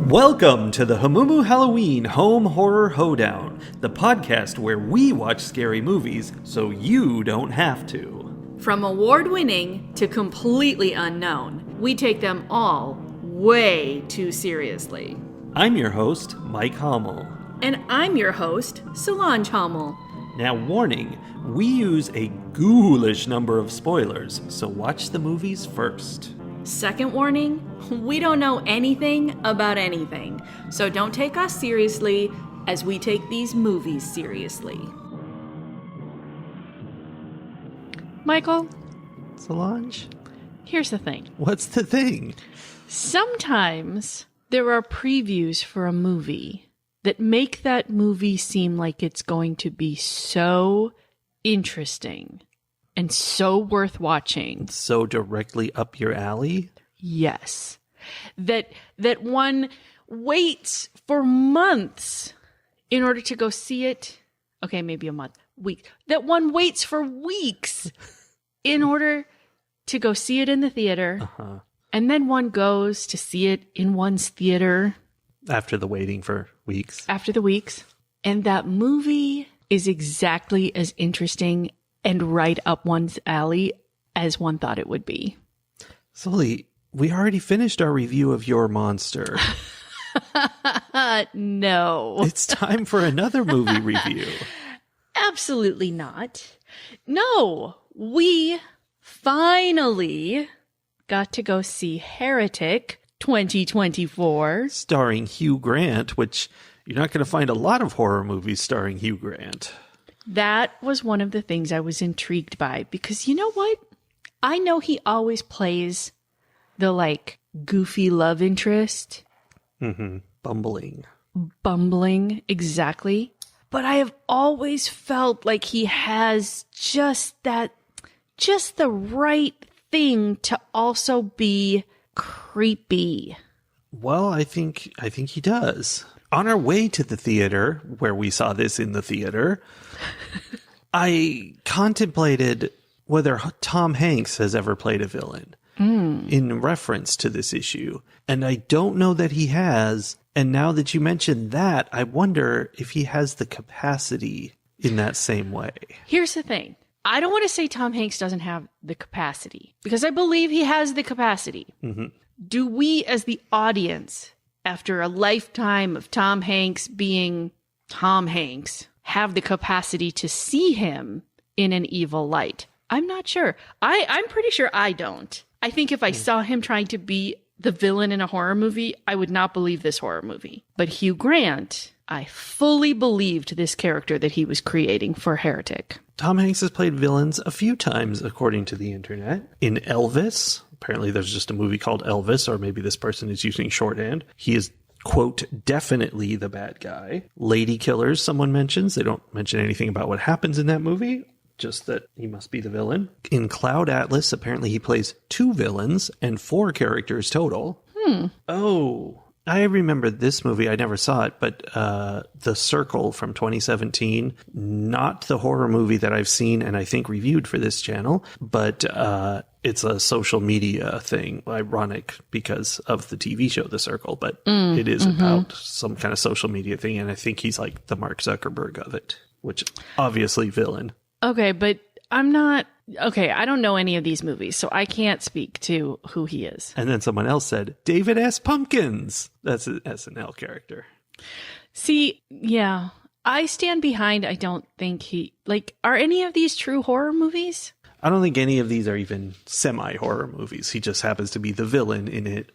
Welcome to the Hamumu Halloween Home Horror Hoedown, the podcast where we watch scary movies so you don't have to. From award-winning to completely unknown, we take them all way too seriously. I'm your host, Mike Hummel. And I'm your host, Solange Hummel. Now, warning, we use a ghoulish number of spoilers, so watch the movies first. Second warning, we don't know anything about anything, so don't take us seriously as we take these movies seriously. Michael? Solange? Here's the thing. What's the thing? Sometimes there are previews for a movie that make that movie seem like it's going to be so interesting and so worth watching. So directly up your alley? Yes. That one waits for months in order to go see it. Okay, maybe a month. Week. That one waits for weeks in order to go see it in the theater. Uh-huh. And then one goes to see it in one's theater. After the waiting for weeks. After the weeks. And that movie is exactly as interesting and right up one's alley as one thought it would be. Sully, we already finished our review of Your Monster. No. It's time for another movie review. Absolutely not. No, we finally got to go see Heretic 2024. Starring Hugh Grant, which you're not going to find a lot of horror movies starring Hugh Grant. That was one of the things I was intrigued by, because you know what? I know he always plays the goofy love interest. Mm-hmm. Bumbling, exactly. But I have always felt like he has just the right thing to also be creepy. Well, I think he does. On our way to the theater, where we saw this in the theater, I contemplated whether Tom Hanks has ever played a villain in reference to this issue. And I don't know that he has. And now that you mentioned that, I wonder if he has the capacity in that same way. Here's the thing. I don't want to say Tom Hanks doesn't have the capacity, because I believe he has the capacity. Mm-hmm. Do we, as the audience, after a lifetime of Tom Hanks being Tom Hanks, have the capacity to see him in an evil light? I'm not sure. I'm pretty sure I don't. I think if I saw him trying to be the villain in a horror movie, I would not believe this horror movie. But Hugh Grant, I fully believed this character that he was creating for Heretic. Tom Hanks has played villains a few times, according to the internet. In Elvis, apparently there's just a movie called Elvis, or maybe this person is using shorthand. He is, quote, definitely the bad guy. Lady Killers, someone mentions. They don't mention anything about what happens in that movie, just that he must be the villain. In Cloud Atlas, apparently he plays 2 villains and 4 characters total. Oh, I remember this movie. I never saw it, but The Circle from 2017, not the horror movie that I've seen and I think reviewed for this channel, but it's a social media thing. Ironic because of the TV show The Circle, but it is about some kind of social media thing, and I think he's like the Mark Zuckerberg of it, which obviously villain. Okay, but I'm not... Okay, I don't know any of these movies, so I can't speak to who he is. And then someone else said, David S. Pumpkins. That's an SNL character. See, yeah, I stand behind. I don't think he... are any of these true horror movies? I don't think any of these are even semi-horror movies. He just happens to be the villain in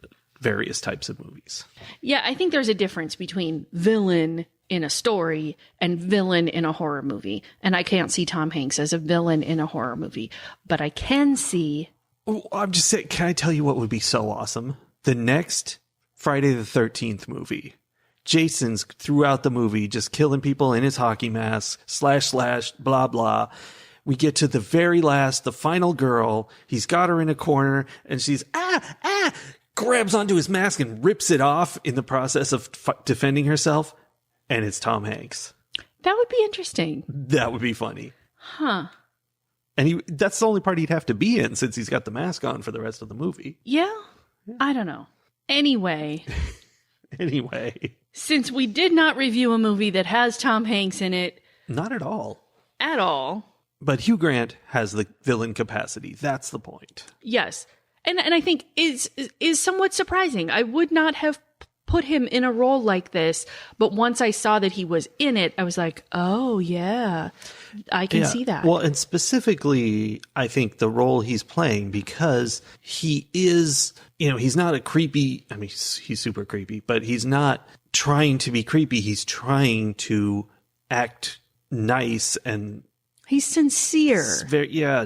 various types of movies. Yeah, I think there's a difference between villain in a story and villain in a horror movie. And I can't see Tom Hanks as a villain in a horror movie. But I can see... Oh, I'm just saying, can I tell you what would be so awesome? The next Friday the 13th movie. Jason's throughout the movie just killing people in his hockey mask, // blah, blah. We get to the very last, the final girl. He's got her in a corner and she's, grabs onto his mask and rips it off in the process of defending herself. And it's Tom Hanks. That would be interesting. That would be funny. Huh. And that's the only part he'd have to be in since he's got the mask on for the rest of the movie. Yeah? I don't know. Anyway, Anyway. Since we did not review a movie that has Tom Hanks in it Not at all. at all. But Hugh Grant has the villain capacity. That's the point. Yes. And I think is somewhat surprising. I would not have put him in a role like this, but once I saw that he was in it, I was like, oh yeah, I can see that. Well, and specifically, I think the role he's playing, because he is, he's not a creepy, I mean, he's super creepy, but he's not trying to be creepy. He's trying to act nice and he's sincere.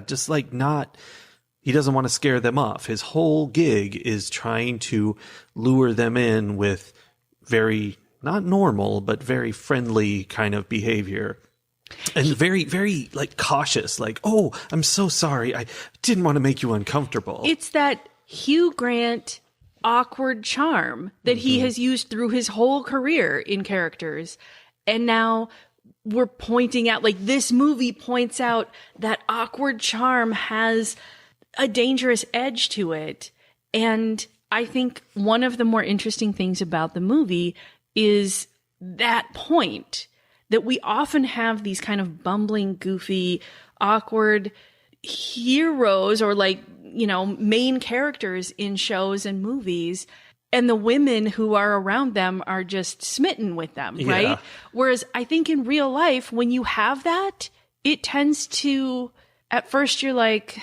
Just like not, he doesn't want to scare them off. His whole gig is trying to lure them in with very, not normal, but very friendly kind of behavior. And very, very like cautious, like, oh, I'm so sorry. I didn't want to make you uncomfortable. It's that Hugh Grant awkward charm that he has used through his whole career in characters. And now we're pointing out, like, this movie points out that awkward charm has a dangerous edge to it. And I think one of the more interesting things about the movie is that point that we often have these kind of bumbling, goofy, awkward heroes or main characters in shows and movies. And the women who are around them are just smitten with them, right? Yeah. Whereas I think in real life, when you have that, it tends to, at first you're like,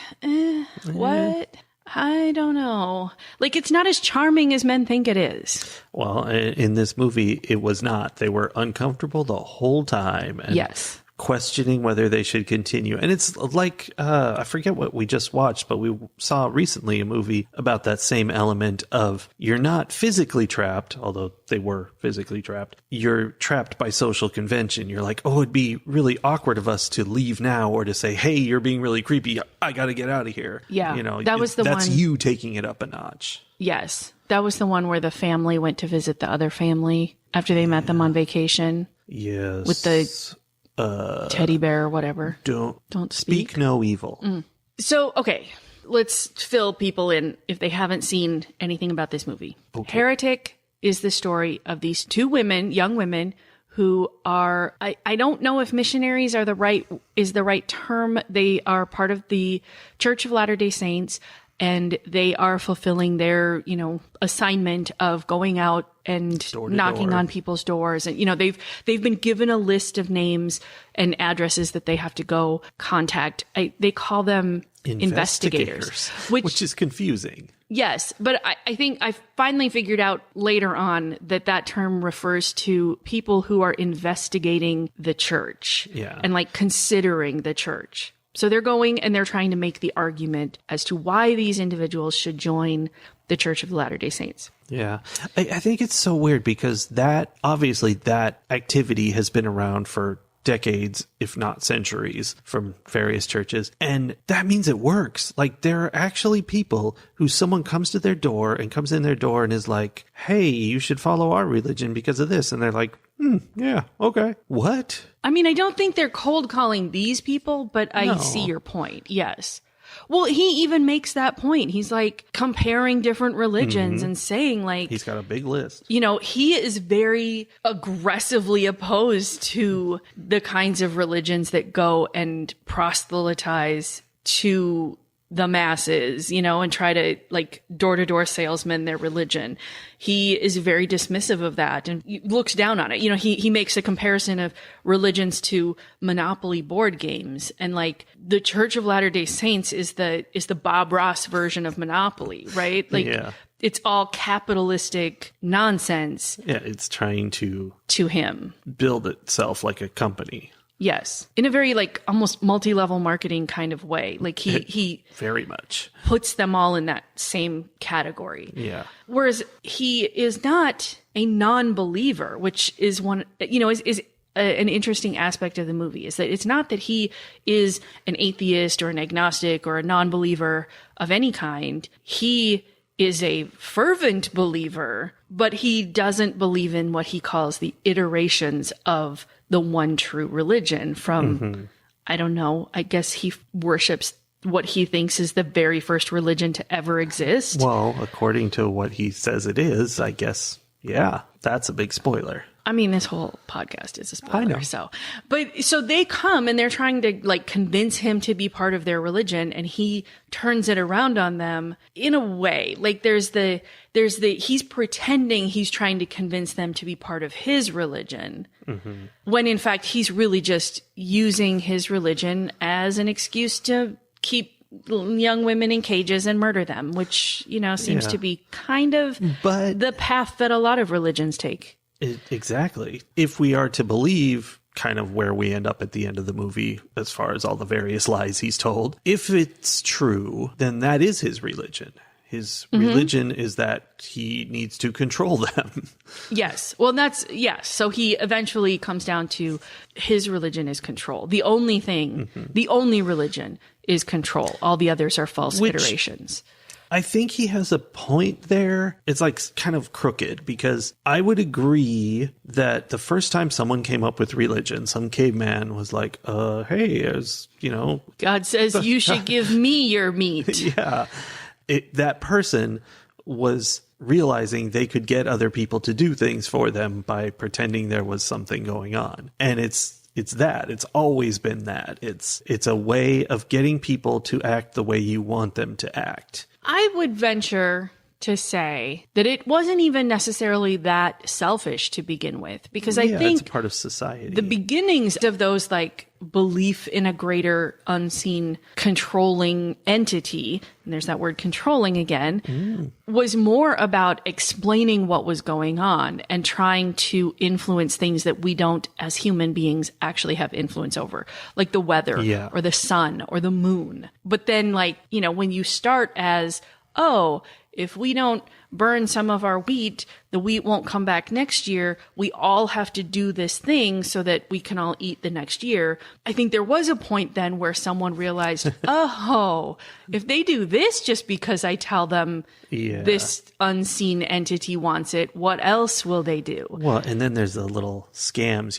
what? I don't know. Like, it's not as charming as men think it is. Well, in this movie, it was not. They were uncomfortable the whole time. And Yes. questioning whether they should continue. And it's like, I forget what we just watched, but we saw recently a movie about that same element of you're not physically trapped, although they were physically trapped. You're trapped by social convention. You're like, oh, it'd be really awkward of us to leave now or to say, hey, you're being really creepy. I got to get out of here. Yeah. That was that's you taking it up a notch. Yes. That was the one where the family went to visit the other family after they met them on vacation. Yes. With the teddy bear or whatever. Don't speak no evil. So, okay, let's fill people in if they haven't seen anything about this movie. Okay. Heretic is the story of these two women, young women, who are, I don't know if missionaries are the right term. They are part of the Church of Latter-day Saints, and they are fulfilling their, assignment of going out and knocking on people's doors. And, they've been given a list of names and addresses that they have to go contact. They call them investigators, which is confusing. Yes. But I think I finally figured out later on that term refers to people who are investigating the church and considering the church. So they're going and they're trying to make the argument as to why these individuals should join the Church of the Latter-day Saints. Yeah. I think it's so weird because that activity has been around for decades, if not centuries, from various churches. And that means it works. Like, there are actually people who someone comes in their door and is like, hey, you should follow our religion because of this. And they're like, yeah, okay. What? I mean, I don't think they're cold calling these people, but I see your point. Yes. Well, he even makes that point. He's like comparing different religions and saying he's got a big list. He is very aggressively opposed to the kinds of religions that go and proselytize to the masses, and try to door-to-door salesman their religion. He is very dismissive of that and looks down on it. He makes a comparison of religions to Monopoly board games, and the Church of Latter-day Saints is the Bob Ross version of Monopoly, right? It's all capitalistic nonsense. Yeah, it's trying to him build itself like a company. Yes. In a very almost multi-level marketing kind of way. He very much puts them all in that same category. Yeah. Whereas he is not a non-believer, which is one, is an interesting aspect of the movie, is that it's not that he is an atheist or an agnostic or a non-believer of any kind. He is a fervent believer, but he doesn't believe in what he calls the iterations of the one true religion from, I don't know, I guess he worships what he thinks is the very first religion to ever exist. Well, according to what he says it is, I guess Yeah, that's a big spoiler. I mean, this whole podcast is a spoiler. I know. So they come and they're trying to like convince him to be part of their religion, and he turns it around on them in a way. Like he's pretending he's trying to convince them to be part of his religion, when in fact he's really just using his religion as an excuse to keep young women in cages and murder them, which, seems to be kind of the path that a lot of religions take. Exactly. If we are to believe kind of where we end up at the end of the movie, as far as all the various lies he's told, if it's true, then that is his religion. His religion is that he needs to control them. Yes. Well, yes. So he eventually comes down to his religion is control. The only thing, the only religion is control. All the others are false iterations. I think he has a point there. It's like kind of crooked, because I would agree that the first time someone came up with religion, some caveman was like, hey, God says you should give me your meat. Yeah. That person was realizing they could get other people to do things for them by pretending there was something going on. And it's always been that. It's a way of getting people to act the way you want them to act. I would venture to say that it wasn't even necessarily that selfish to begin with, because I think it's part of society. The beginnings of those like belief in a greater unseen controlling entity, and there's that word controlling again, was more about explaining what was going on and trying to influence things that we don't as human beings actually have influence over, like the weather or the sun or the moon. But then when you start as, if we don't burn some of our wheat, the wheat won't come back next year. We all have to do this thing so that we can all eat the next year. I think there was a point then where someone realized, if they do this just because I tell them this unseen entity wants it, what else will they do? Well, and then there's the little scams,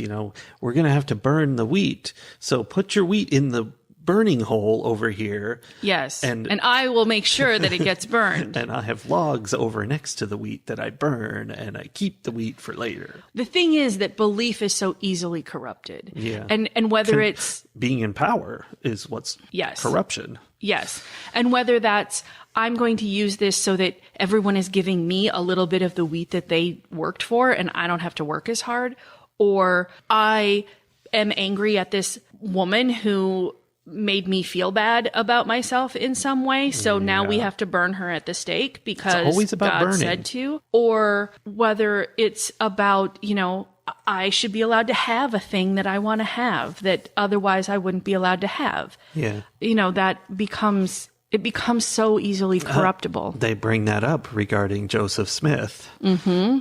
we're going to have to burn the wheat. So put your wheat in the burning hole over here. Yes. And I will make sure that it gets burned. And I have logs over next to the wheat that I burn, and I keep the wheat for later. The thing is that belief is so easily corrupted. Yeah. And whether it's being in power is what's corruption. Yes. And whether that's, I'm going to use this so that everyone is giving me a little bit of the wheat that they worked for and I don't have to work as hard, or I am angry at this woman who made me feel bad about myself in some way. So now we have to burn her at the stake because it's always about God burning. said to. Or whether it's about, I should be allowed to have a thing that I want to have that otherwise I wouldn't be allowed to have. Yeah. That becomes so easily corruptible. They bring that up regarding Joseph Smith.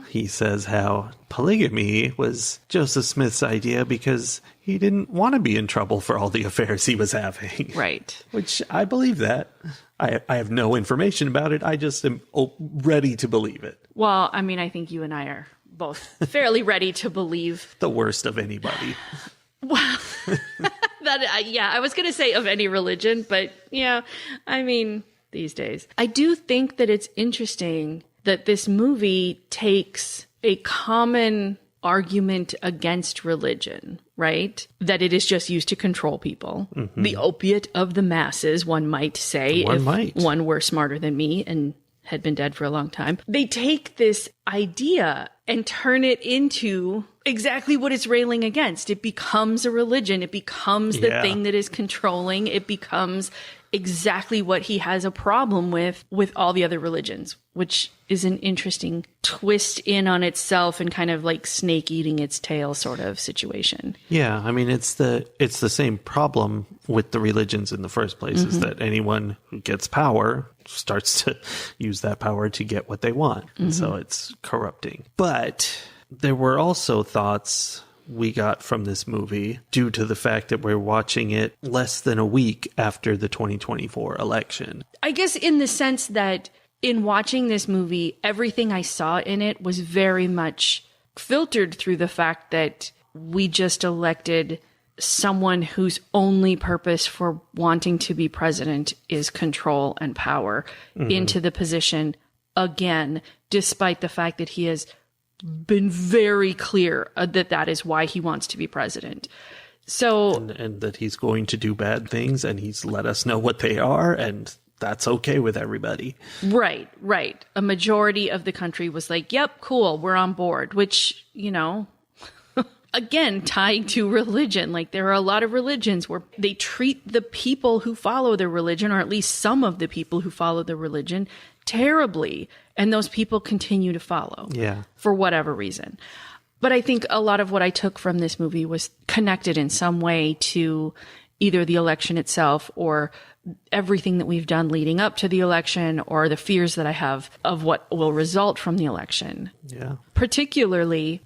He says how polygamy was Joseph Smith's idea because he didn't want to be in trouble for all the affairs he was having. Right. Which I believe that. I have no information about it. I just am ready to believe it. Well, I mean, I think you and I are both fairly ready to believe the worst of anybody. Well, I was going to say of any religion, but these days. I do think that it's interesting that this movie takes a common argument against religion, right? That it is just used to control people. The opiate of the masses, one might say, one were smarter than me and had been dead for a long time. They take this idea and turn it into exactly what it's railing against. It becomes a religion. It becomes the thing that is controlling. It becomes exactly what he has a problem with all the other religions, which is an interesting twist in on itself and kind of like snake eating its tail sort of situation. Yeah, I mean, it's the same problem with the religions in the first place, is that anyone who gets power starts to use that power to get what they want. And so it's corrupting. But there were also thoughts we got from this movie due to the fact that we're watching it less than a week after the 2024 election. I guess in the sense that in watching this movie, everything I saw in it was very much filtered through the fact that we just elected someone whose only purpose for wanting to be president is control and power into the position again, despite the fact that he has been very clear that is why he wants to be president. So, and that he's going to do bad things, and he's let us know what they are, and that's okay with everybody. Right. A majority of the country was like, yep, cool, we're on board, which, again, tied to religion. Like, there are a lot of religions where they treat the people who follow their religion, or at least some of the people who follow the religion, terribly. And those people continue to follow. Yeah. For whatever reason. But I think a lot of what I took from this movie was connected in some way to either the election itself or everything that we've done leading up to the election, or the fears that I have of what will result from the election. Yeah. Particularly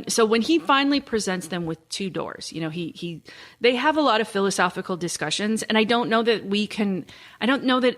so when he finally presents them with two doors, they have a lot of philosophical discussions, and I don't know that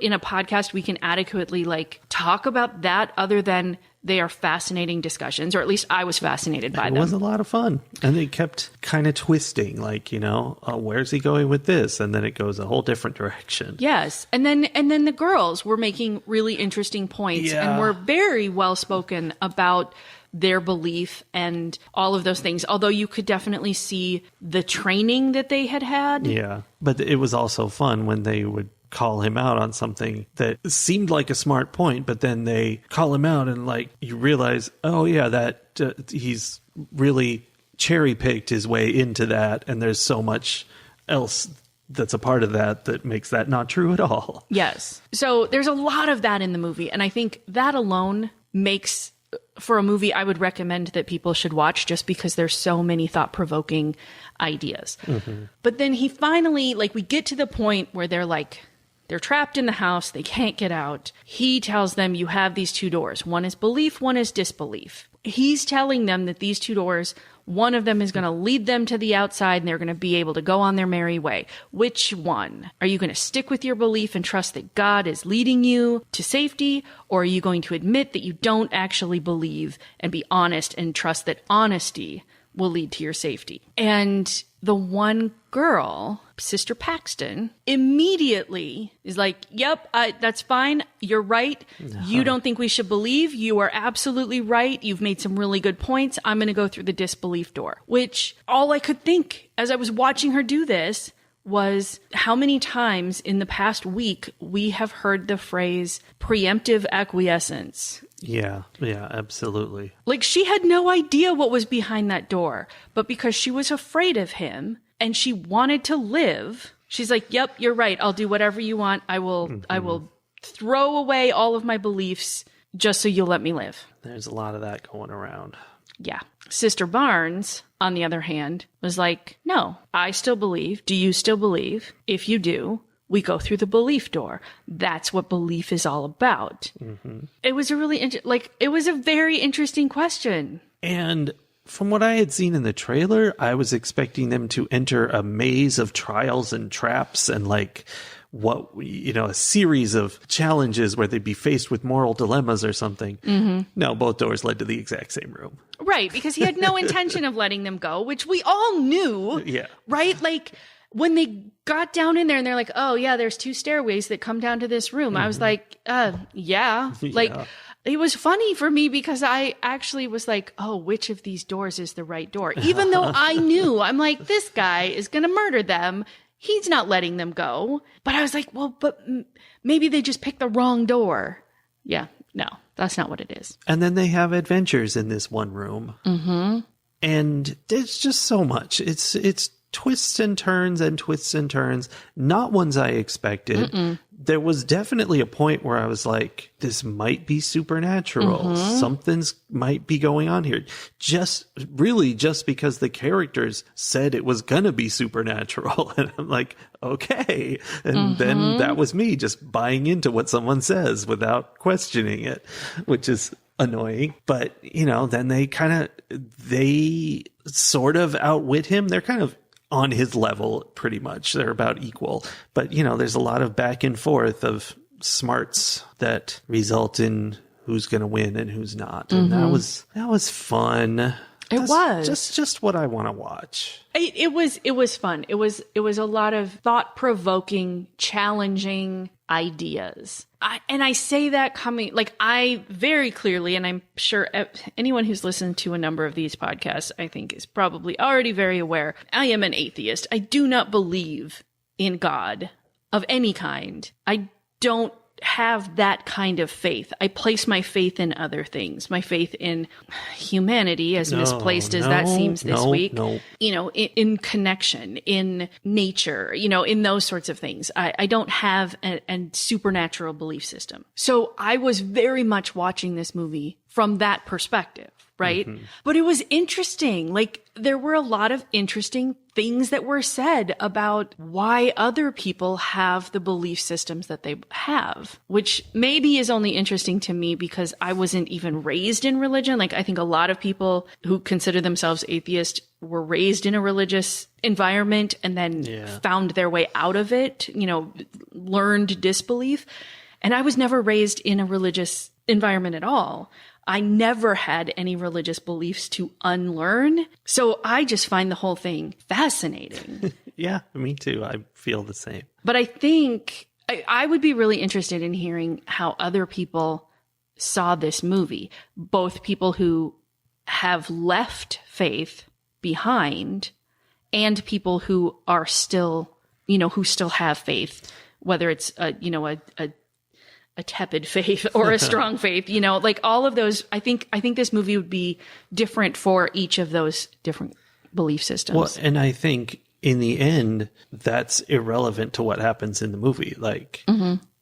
in a podcast we can adequately talk about that, other than they are fascinating discussions, or at least I was fascinated by them. It was a lot of fun. And they kept kind of twisting, where's he going with this? And then it goes a whole different direction. Yes. And then the girls were making really interesting points and were very well spoken about their belief and all of those things. Although you could definitely see the training that they had. Yeah. But it was also fun when they would call him out on something that seemed like a smart point, but then they call him out and you realize, oh yeah, that he's really cherry picked his way into that. And there's so much else that's a part of that makes that not true at all. Yes. So there's a lot of that in the movie. And I think that alone makes for a movie I would recommend that people should watch, just because there's so many thought-provoking ideas. Mm-hmm. But then he finally, we get to the point where they're trapped in the house. They can't get out. He tells them, you have these two doors. One is belief, one is disbelief. He's telling them that these two doors, one of them is going to lead them to the outside and they're going to be able to go on their merry way. Which one? Are you going to stick with your belief and trust that God is leading you to safety? Or are you going to admit that you don't actually believe and be honest and trust that honesty will lead to your safety? And the one girl, Sister Paxton, immediately is like, yep, that's fine. You're right. You don't think we should believe. You are absolutely right. You've made some really good points. I'm going to go through the disbelief door. Which all I could think as I was watching her do this was how many times in the past week we have heard the phrase preemptive acquiescence. Yeah, absolutely. She had no idea what was behind that door, but because she was afraid of him and she wanted to live, she's like, yep, you're right. I'll do whatever you want. I will throw away all of my beliefs just so you'll let me live. There's a lot of that going around. Yeah. Sister Barnes, on the other hand, was like, no, I still believe. Do you still believe? If you do, we go through the belief door. That's what belief is all about. Mm-hmm. It was it was a very interesting question. And from what I had seen in the trailer, I was expecting them to enter a maze of trials and traps and a series of challenges where they'd be faced with moral dilemmas or something. Mm-hmm. No, both doors led to the exact same room. Right, because he had no intention of letting them go, which we all knew. Yeah. Right? When they got down in there and they're like, oh, yeah, there's two stairways that come down to this room. Mm-hmm. I was like, yeah. It was funny for me because I actually was like, oh, which of these doors is the right door? Even though I knew, I'm like, this guy is going to murder them. He's not letting them go. But I was like, well, but maybe they just picked the wrong door. Yeah, no, that's not what it is. And then they have adventures in this one room. Mm-hmm. And there's just so much. It's twists and turns and twists and turns. Not ones I expected. Mm-mm. There was definitely a point where I was like, this might be supernatural. Mm-hmm. Something's might be going on here. Just because the characters said it was going to be supernatural. And I'm like, okay. And then that was me just buying into what someone says without questioning it, which is annoying. But, then they sort of outwit him. They're kind of on his level, pretty much. They're about equal. But, there's a lot of back and forth of smarts that result in who's going to win and who's not. And that was fun. just what I want to watch. It was fun. It was a lot of thought-provoking, challenging ideas. I say that coming, like, I very clearly, and I'm sure anyone who's listened to a number of these podcasts, I think, is probably already very aware, I am an atheist. I do not believe in God of any kind. I don't have that kind of faith. I place my faith in other things. My faith in humanity, as misplaced as that seems this week. You know, in connection, in nature, you know, in those sorts of things. I don't have a supernatural belief system. So I was very much watching this movie from that perspective, right? Mm-hmm. But it was interesting. Like, there were a lot of interesting things that were said about why other people have the belief systems that they have, which maybe is only interesting to me because I wasn't even raised in religion. Like, I think a lot of people who consider themselves atheist were raised in a religious environment and then found their way out of it, you know, learned disbelief. And I was never raised in a religious environment at all. I never had any religious beliefs to unlearn. So I just find the whole thing fascinating. Yeah, me too. I feel the same. But I think I would be really interested in hearing how other people saw this movie, both people who have left faith behind and people who are still, you know, who still have faith, whether it's a tepid faith or a strong faith, you know, like all of those. I think this movie would be different for each of those different belief systems. Well, and I think in the end, that's irrelevant to what happens in the movie. Like,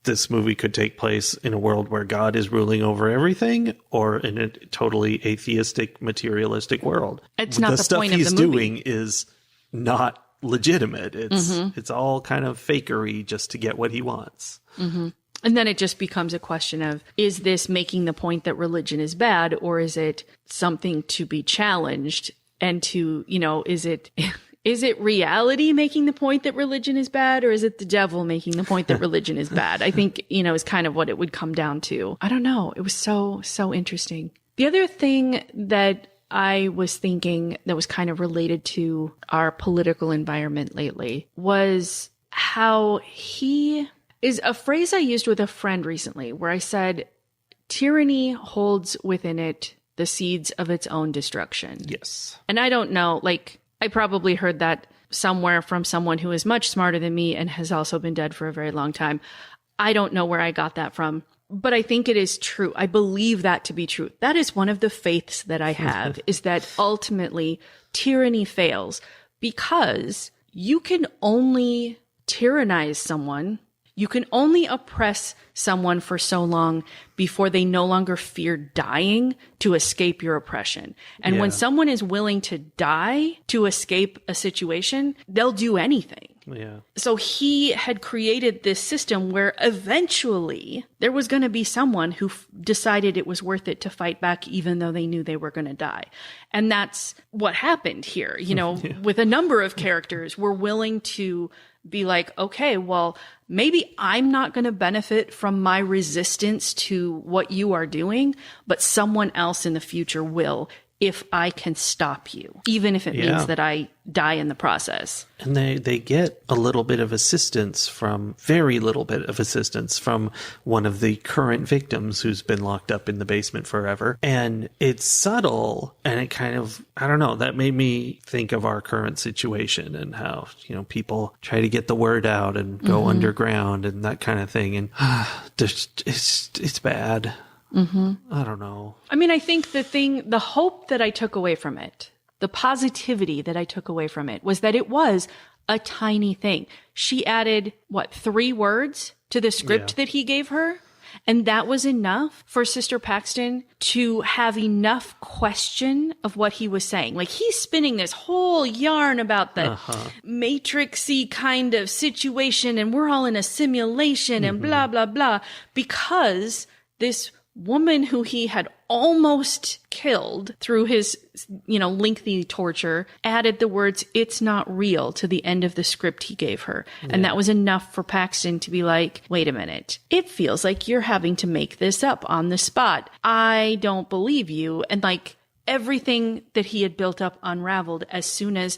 this movie could take place in a world where God is ruling over everything, or in a totally atheistic, materialistic world. It's not the point of the movie. The stuff he's doing is not legitimate. It's all kind of fakery just to get what he wants. Mm-hmm. And then it just becomes a question of, is this making the point that religion is bad, or is it something to be challenged? And to, you know, is it reality making the point that religion is bad, or is it the devil making the point that religion is bad? I think, you know, is kind of what it would come down to. I don't know. It was so interesting. The other thing that I was thinking that was kind of related to our political environment lately was how he is a phrase I used with a friend recently, where I said, tyranny holds within it the seeds of its own destruction. Yes. And I don't know, like, I probably heard that somewhere from someone who is much smarter than me and has also been dead for a very long time. I don't know where I got that from, but I think it is true. I believe that to be true. That is one of the faiths that I have, is that ultimately tyranny fails, because you can only tyrannize someone. You can only oppress someone for so long before they no longer fear dying to escape your oppression. And when someone is willing to die to escape a situation, they'll do anything. Yeah. So he had created this system where eventually there was going to be someone who decided it was worth it to fight back, even though they knew they were going to die. And that's what happened here. You know, with a number of characters, we're willing to be like, okay, well, maybe I'm not going to benefit from my resistance to what you are doing, but someone else in the future will, if I can stop you, even if it means that I die in the process. And they get a little bit of assistance very little bit of assistance from one of the current victims who's been locked up in the basement forever. And it's subtle, and it kind of, I don't know, that made me think of our current situation and how, you know, people try to get the word out and go underground and that kind of thing. And it's bad. Mm-hmm. I don't know. I mean, I think the hope that I took away from it, the positivity that I took away from it, was that it was a tiny thing. She added, 3 words to the script that he gave her? And that was enough for Sister Paxton to have enough question of what he was saying. Like, he's spinning this whole yarn about the matrixy kind of situation, and we're all in a simulation and blah, blah, blah, because this woman who he had almost killed through his, you know, lengthy torture added the words, "It's not real," to the end of the script he gave her. And that was enough for Paxton to be like, wait a minute, it feels like you're having to make this up on the spot. I don't believe you. And like, everything that he had built up unraveled as soon as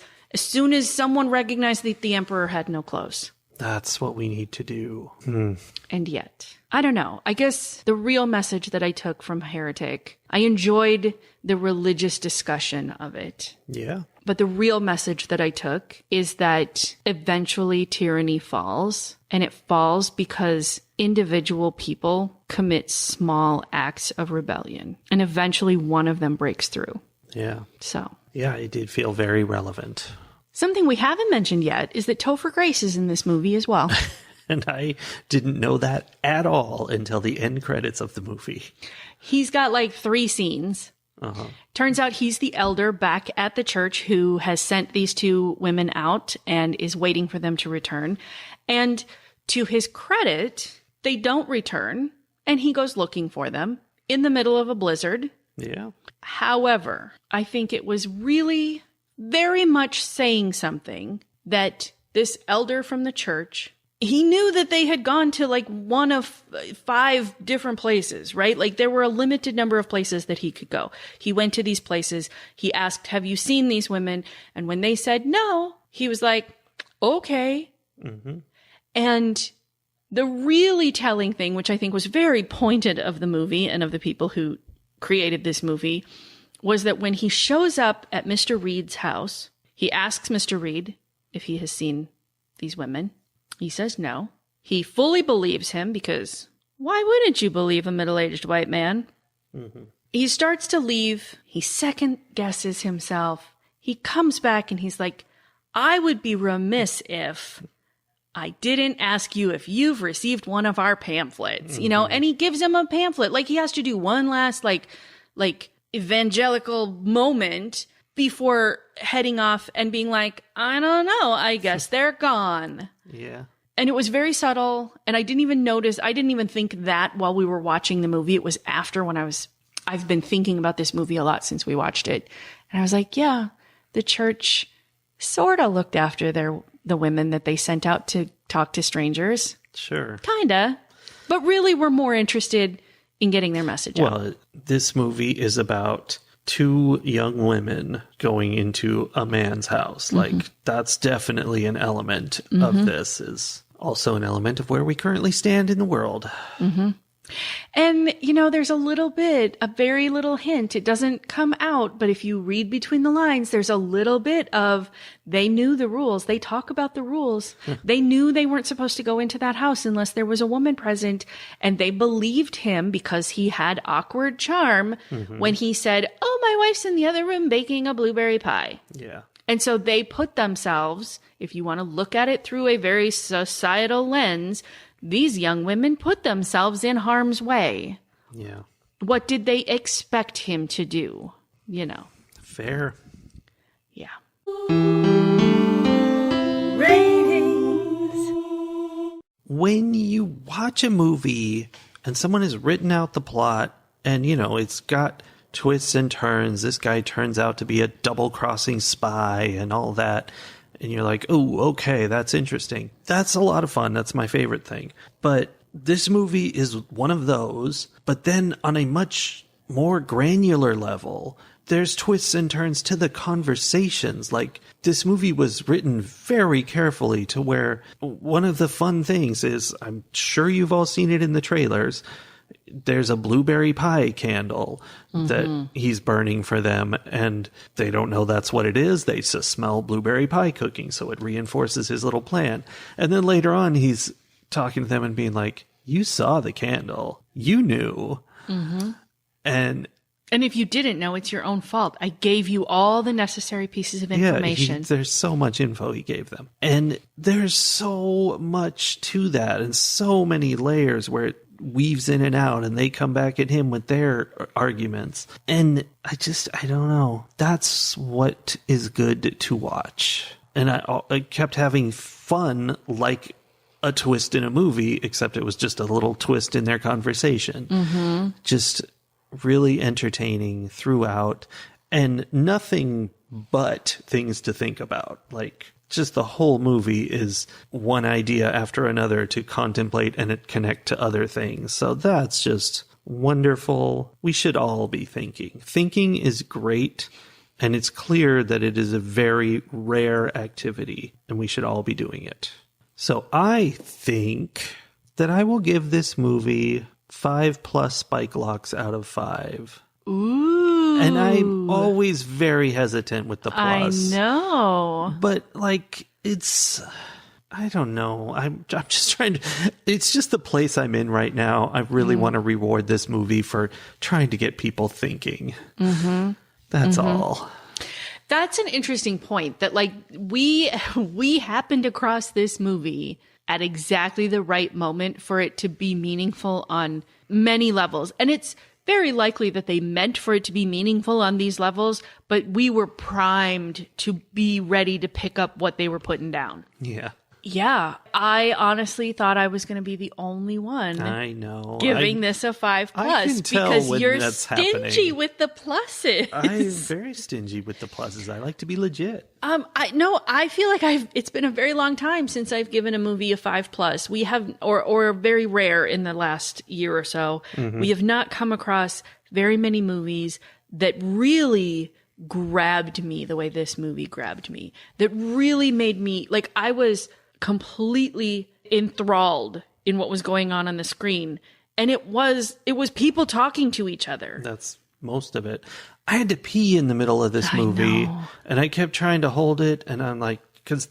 someone recognized that the emperor had no clothes. That's what we need to do. And yet, I don't know. I guess the real message that I took from Heretic, I enjoyed the religious discussion of it. Yeah. But the real message that I took is that eventually tyranny falls, and it falls because individual people commit small acts of rebellion, and eventually one of them breaks through. Yeah. So. Yeah, it did feel very relevant. Something we haven't mentioned yet is that Topher Grace is in this movie as well. And I didn't know that at all until the end credits of the movie. He's got like 3 scenes. Turns out he's the elder back at the church who has sent these 2 women out and is waiting for them to return. And to his credit, they don't return, and he goes looking for them in the middle of a blizzard. Yeah. However, I think it was really very much saying something that this elder from the church, he knew that they had gone to like one of 5 different places, right? Like there were a limited number of places that he could go. He went to these places. He asked, have you seen these women? And when they said no, he was like, okay. And the really telling thing, which I think was very pointed of the movie and of the people who created this movie, was that when he shows up at Mr. Reed's house, he asks Mr. Reed if he has seen these women. He says no. He fully believes him because why wouldn't you believe a middle-aged white man? He starts to leave. He second guesses himself. He comes back and he's like, I would be remiss if I didn't ask you if you've received one of our pamphlets, you know, and he gives him a pamphlet. Like he has to do one last like evangelical moment before heading off and being like, I don't know, I guess they're gone. Yeah. And it was very subtle. And I didn't even think that while we were watching the movie. It was after when I've been thinking about this movie a lot since we watched it. And I was like, yeah, the church sort of looked after the women that they sent out to talk to strangers. Sure. Kinda. But really we're more interested in getting their message out. Well, this movie is about 2 young women going into a man's house. Like, that's definitely an element of this, is also an element of where we currently stand in the world. And, you know, there's a very little hint. It doesn't come out, but if you read between the lines, there's a little bit of they knew the rules. They talk about the rules. They knew they weren't supposed to go into that house unless there was a woman present. And they believed him because he had awkward charm when he said, oh, my wife's in the other room baking a blueberry pie. Yeah. And so they put themselves, if you want to look at it through a very societal lens, these young women put themselves in harm's way. Yeah. What did they expect him to do? You know. Fair. Yeah. Ratings. When you watch a movie and someone has written out the plot and, you know, it's got twists and turns, this guy turns out to be a double-crossing spy and all that, and you're like, oh, okay, that's interesting. That's a lot of fun. That's my favorite thing. But this movie is one of those, but then on a much more granular level, there's twists and turns to the conversations. Like, this movie was written very carefully to where one of the fun things is, I'm sure you've all seen it in the trailers, there's a blueberry pie candle that he's burning for them, and they don't know that's what it is. They just smell blueberry pie cooking, so it reinforces his little plan. And then later on, he's talking to them and being like, you saw the candle. You knew. And if you didn't know, it's your own fault. I gave you all the necessary pieces of information. Yeah, there's so much info he gave them. And there's so much to that and so many layers where it weaves in and out and they come back at him with their arguments. And I don't know. That's what is good to watch. And I kept having fun like a twist in a movie, except it was just a little twist in their conversation. Just really entertaining throughout and nothing but things to think about. Like, just the whole movie is one idea after another to contemplate and it connect to other things. So that's just wonderful. We should all be thinking. Thinking is great, and it's clear that it is a very rare activity, and we should all be doing it. So I think that I will give this movie 5+ spike locks out of 5. Ooh. And I'm always very hesitant with the plus. I know. But, like, I don't know. I'm just trying to... It's just the place I'm in right now. I really want to reward this movie for trying to get people thinking. Mm-hmm. That's all. That's an interesting point, that like we happened across this movie at exactly the right moment for it to be meaningful on many levels. And it's very likely that they meant for it to be meaningful on these levels, but we were primed to be ready to pick up what they were putting down. Yeah. Yeah, I honestly thought I was going to be the only one. I know. Giving this a 5+ I can tell because when you're that's stingy happening. with the pluses. I'm very stingy with the pluses. I like to be legit. I feel like it's been a very long time since I've given a movie a 5+. We have, or very rare in the last year or so. Mm-hmm. We have not come across very many movies that really grabbed me the way this movie grabbed me. That really made me, like, I was completely enthralled in what was going on the screen. And it was people talking to each other. That's most of it. I had to pee in the middle of this movie, and I kept trying to hold it, and I'm like, because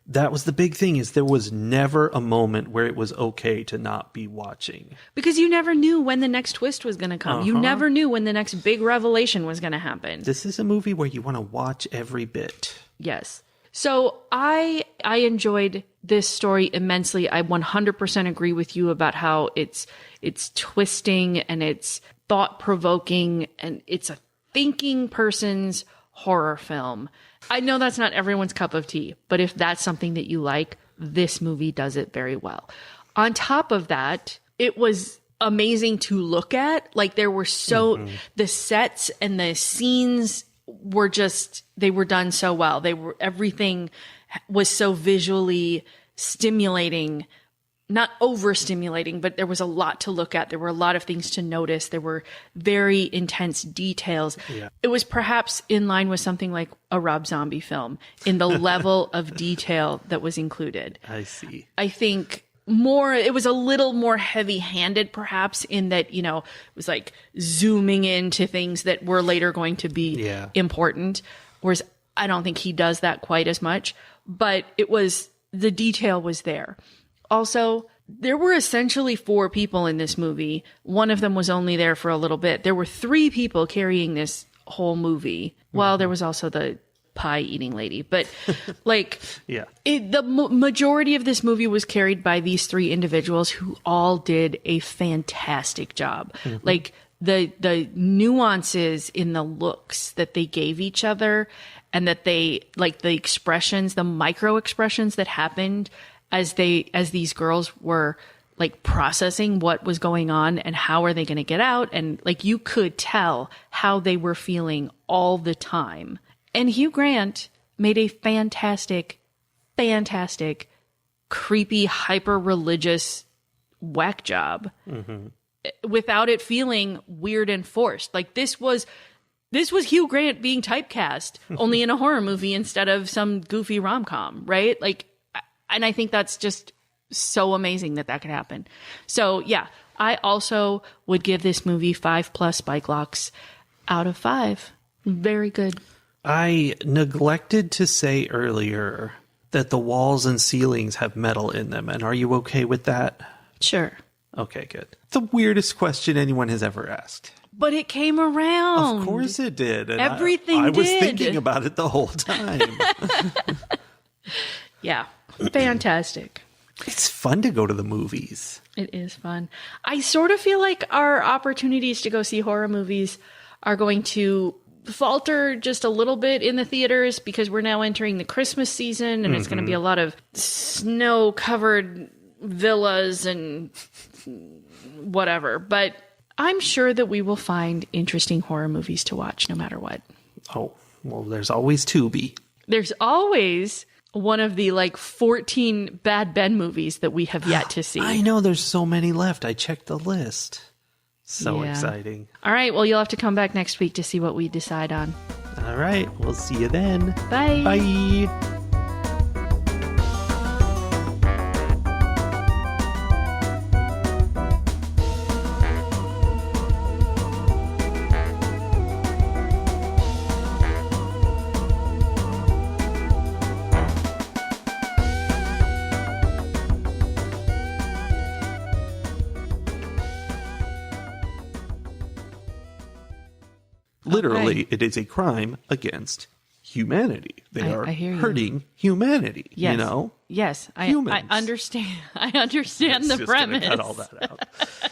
that was the big thing, is there was never a moment where it was okay to not be watching. Because you never knew when the next twist was going to come. You never knew when the next big revelation was going to happen. This is a movie where you want to watch every bit. Yes. So I enjoyed this story immensely. I 100% agree with you about how it's twisting and it's thought-provoking and it's a thinking person's horror film. I know that's not everyone's cup of tea, but if that's something that you like, this movie does it very well. On top of that, it was amazing to look at. Like, there were the sets and the scenes were they were done so well. Everything was so visually stimulating, not overstimulating, but there was a lot to look at. There were a lot of things to notice. There were very intense details. Yeah. It was perhaps in line with something like a Rob Zombie film in the level of detail that was included. I see. I think it was a little more heavy-handed perhaps in that, it was like zooming into things that were later going to be important. Whereas I don't think he does that quite as much, but the detail was there. Also, there were essentially 4 people in this movie. One of them was only there for a little bit. There were 3 people carrying this whole movie. Well, there was also the pie-eating lady. But, like, the majority of this movie was carried by these 3 individuals who all did a fantastic job. Mm-hmm. Like, the nuances in the looks that they gave each other and that they, like, the expressions, the micro-expressions that happened as these girls were like processing what was going on and how are they going to get out. And like, you could tell how they were feeling all the time. And Hugh Grant made a fantastic, creepy, hyper-religious whack job without it feeling weird and forced. Like, this was Hugh Grant being typecast only in a horror movie instead of some goofy rom-com, right? Like, and I think that's just so amazing that could happen. So, yeah, I also would give this movie 5+ spike locks out of 5. Very good. I neglected to say earlier that the walls and ceilings have metal in them. And are you okay with that? Sure. Okay, good. The weirdest question anyone has ever asked. But it came around. Of course it did. And Everything I did. was thinking about it the whole time. Yeah. Fantastic. It's fun to go to the movies. It is fun. I sort of feel like our opportunities to go see horror movies are going to falter just a little bit in the theaters because we're now entering the Christmas season and it's going to be a lot of snow-covered villas and whatever. But I'm sure that we will find interesting horror movies to watch no matter what. Oh, well, there's always Tubi. There's always one of the 14 Bad Ben movies that we have yet to see. I know there's so many left. I checked the list. So Yeah. exciting. All right. Well, you'll have to come back next week to see what we decide on. All right. We'll see you then. Bye. Bye. Literally, it is a crime against humanity. They are I hear you. hurting humanity. Yes. You know? Yes. I Humans. understand. I understand It's the just gonna premise. cut all that out.